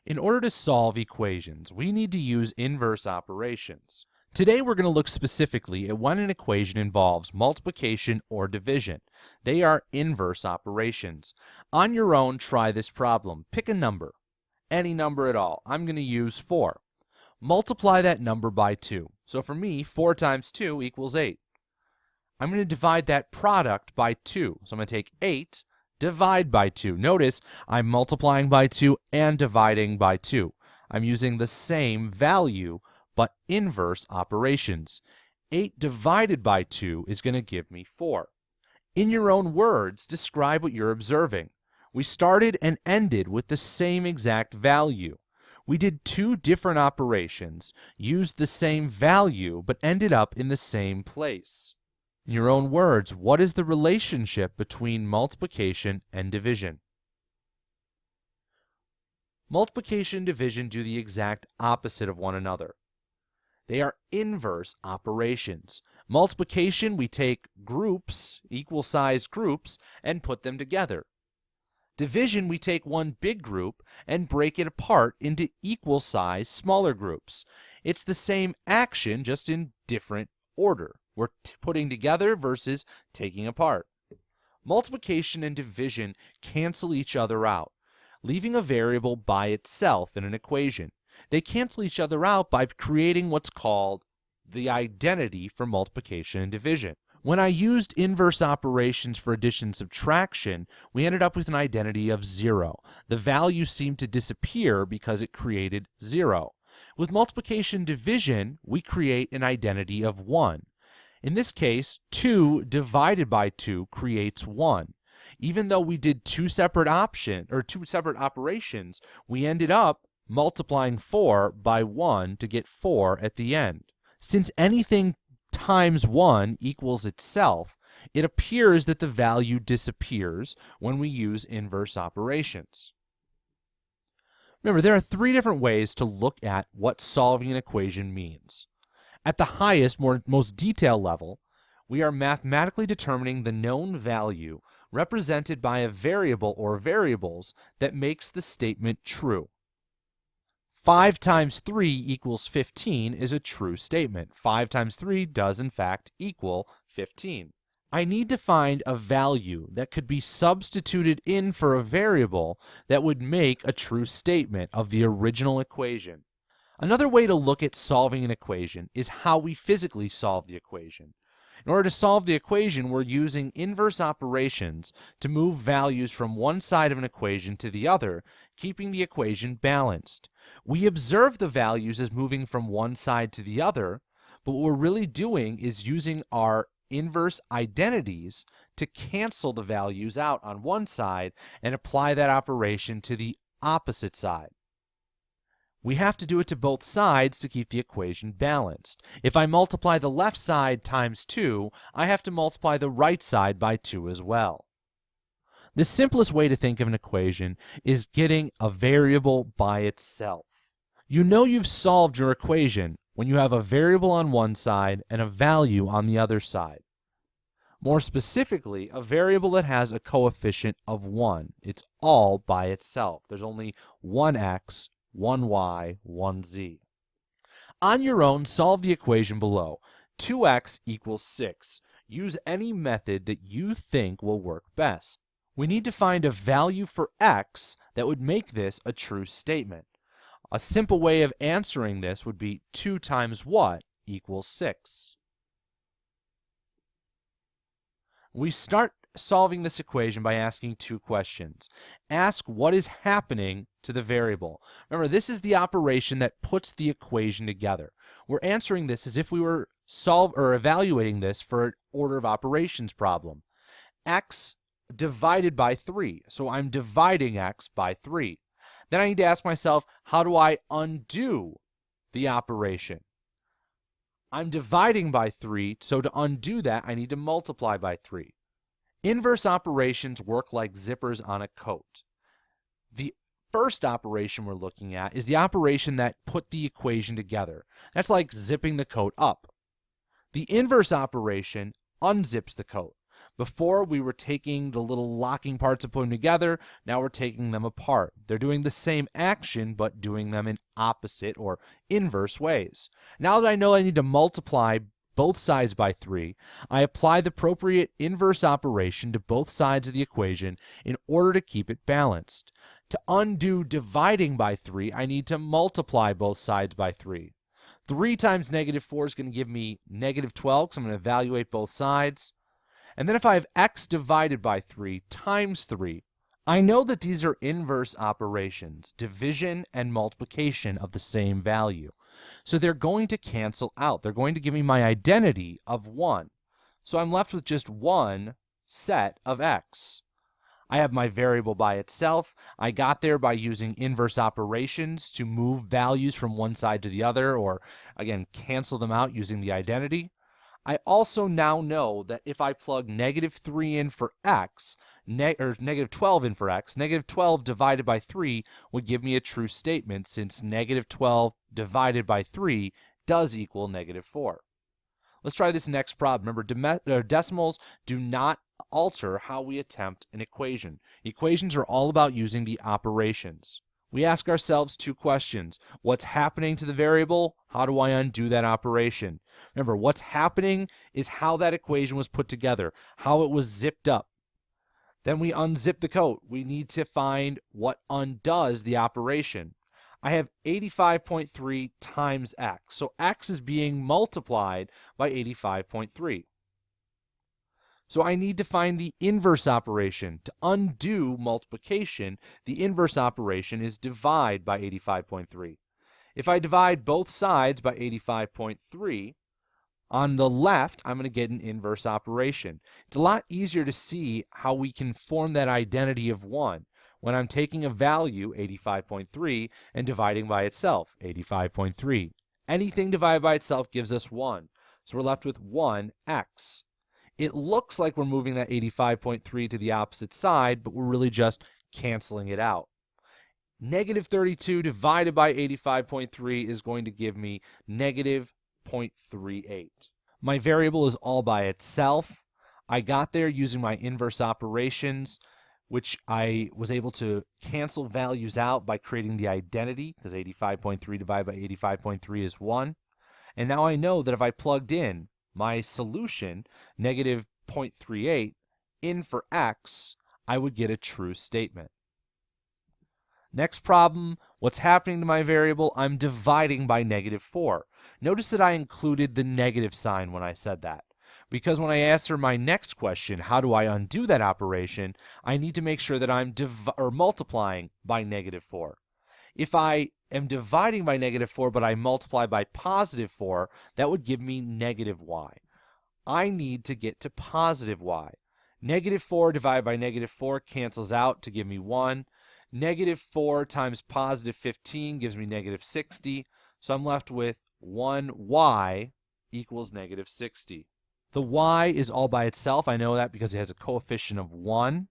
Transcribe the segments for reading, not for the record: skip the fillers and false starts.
In order to solve equations, we need to use inverse operations. Today we're going to look specifically at when an equation involves multiplication or division. They are inverse operations. On your own, try this problem. Pick a number, any number at all. I'm going to use 4. Multiply that number by 2. So for me, 4 times 2 equals 8. I'm going to divide that product by 2. So I'm going to take 8, divide by 2. Notice I'm multiplying by 2 and dividing by 2. I'm using the same value, but inverse operations. 8 divided by 2 is going to give me 4. In your own words, describe what you're observing. We started and ended with the same exact value. We did 2 different operations, used the same value, but ended up in the same place. In your own words, what is the relationship between multiplication and division? Multiplication and division do the exact opposite of one another. They are inverse operations. Multiplication, we take groups, equal-sized groups, and put them together. Division, we take one big group and break it apart into equal-sized smaller groups. It's the same action, just in different order. We're putting together versus taking apart. Multiplication and division cancel each other out, leaving a variable by itself in an equation. They cancel each other out by creating what's called the identity for multiplication and division. When I used inverse operations for addition and subtraction, we ended up with an identity of 0. The value seemed to disappear because it created 0. With multiplication and division, we create an identity of 1. In this case, 2 divided by 2 creates 1. Even though we did two separate operations, we ended up multiplying 4 by 1 to get 4 at the end. Since anything times 1 equals itself, it appears that the value disappears when we use inverse operations. Remember, there are 3 different ways to look at what solving an equation means. At the highest, most detailed level, we are mathematically determining the known value represented by a variable or variables that makes the statement true. 5 times 3 equals 15 is a true statement. 5 times 3 does in fact equal 15. I need to find a value that could be substituted in for a variable that would make a true statement of the original equation. Another way to look at solving an equation is how we physically solve the equation. In order to solve the equation, we're using inverse operations to move values from one side of an equation to the other, keeping the equation balanced. We observe the values as moving from one side to the other, but what we're really doing is using our inverse identities to cancel the values out on one side and apply that operation to the opposite side. We have to do it to both sides to keep the equation balanced. If I multiply the left side times 2, I have to multiply the right side by 2 as well. The simplest way to think of an equation is getting a variable by itself. You know you've solved your equation when you have a variable on one side and a value on the other side. More specifically, a variable that has a coefficient of 1. It's all by itself. There's only one x, 1y, 1z. On your own, solve the equation below. 2x equals 6. Use any method that you think will work best. We need to find a value for x that would make this a true statement. A simple way of answering this would be 2 times what equals 6. We start solving this equation by asking 2 questions. Ask what is happening to the variable. Remember, this is the operation that puts the equation together. We're answering this as if we were evaluating this for an order of operations problem. X divided by 3. So I'm dividing x by 3. Then I need to ask myself, how do I undo the operation? I'm dividing by 3, so to undo that, I need to multiply by 3. Inverse operations work like zippers on a coat. The first operation we're looking at is the operation that put the equation together. That's like zipping the coat up. The inverse operation unzips the coat. Before, we were taking the little locking parts and putting them together. Now we're taking them apart. They're doing the same action, but doing them in opposite or inverse ways. Now that I know I need to multiply both sides by 3, I apply the appropriate inverse operation to both sides of the equation in order to keep it balanced. To undo dividing by 3, I need to multiply both sides by 3. 3 times negative 4 is going to give me negative 12, because I'm going to evaluate both sides. And then if I have x divided by 3 times 3, I know that these are inverse operations, division and multiplication of the same value. So they're going to cancel out. They're going to give me my identity of 1. So I'm left with just one set of x. I have my variable by itself. I got there by using inverse operations to move values from one side to the other, or again, cancel them out using the identity. I also now know that if I plug negative 3 in for x, or negative 12 in for x, negative 12 divided by 3 would give me a true statement, since negative 12 divided by 3 does equal negative 4. Let's try this next problem. Remember, decimals do not alter how we attempt an equation. Equations are all about using the operations. We ask ourselves 2 questions. What's happening to the variable? How do I undo that operation? Remember, what's happening is how that equation was put together, how it was zipped up. Then we unzip the coat. We need to find what undoes the operation. I have 85.3 times x. So x is being multiplied by 85.3. So I need to find the inverse operation. To undo multiplication, the inverse operation is divide by 85.3. If I divide both sides by 85.3, on the left, I'm going to get an inverse operation. It's a lot easier to see how we can form that identity of 1 when I'm taking a value, 85.3, and dividing by itself, 85.3. Anything divided by itself gives us 1. So we're left with 1x. It looks like we're moving that 85.3 to the opposite side, but we're really just canceling it out. Negative 32 divided by 85.3 is going to give me negative 0.38. My variable is all by itself. I got there using my inverse operations, which I was able to cancel values out by creating the identity, because 85.3 divided by 85.3 is 1. And now I know that if I plugged in my solution, negative 0.38, in for x, I would get a true statement. Next problem, what's happening to my variable? I'm dividing by negative 4. Notice that I included the negative sign when I said that, because when I answer my next question, how do I undo that operation, I need to make sure that I'm multiplying by negative 4. If I am dividing by negative 4, but I multiply by positive 4, that would give me negative y. I need to get to positive y. Negative 4 divided by negative 4 cancels out to give me 1. Negative 4 times positive 15 gives me negative 60. So I'm left with 1y equals negative 60. The y is all by itself. I know that because it has a coefficient of 1.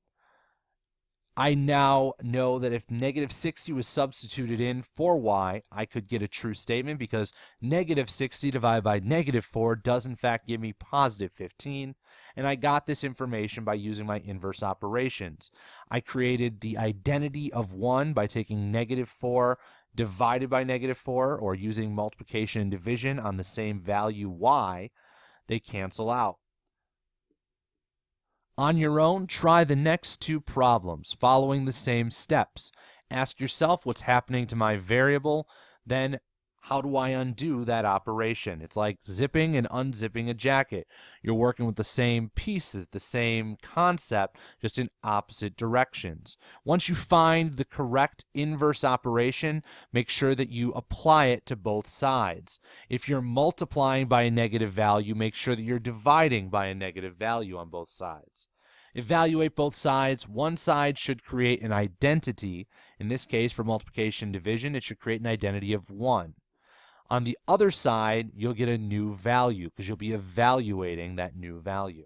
I now know that if negative 60 was substituted in for y, I could get a true statement, because negative 60 divided by negative 4 does in fact give me positive 15. And I got this information by using my inverse operations. I created the identity of 1 by taking negative 4 divided by negative 4, or using multiplication and division on the same value y. They cancel out. On your own, try the next 2 problems following the same steps. Ask yourself what's happening to my variable, then how do I undo that operation? It's like zipping and unzipping a jacket. You're working with the same pieces, the same concept, just in opposite directions. Once you find the correct inverse operation, make sure that you apply it to both sides. If you're multiplying by a negative value, make sure that you're dividing by a negative value on both sides. Evaluate both sides. One side should create an identity. In this case, for multiplication and division, it should create an identity of 1. On the other side, you'll get a new value, because you'll be evaluating that new value.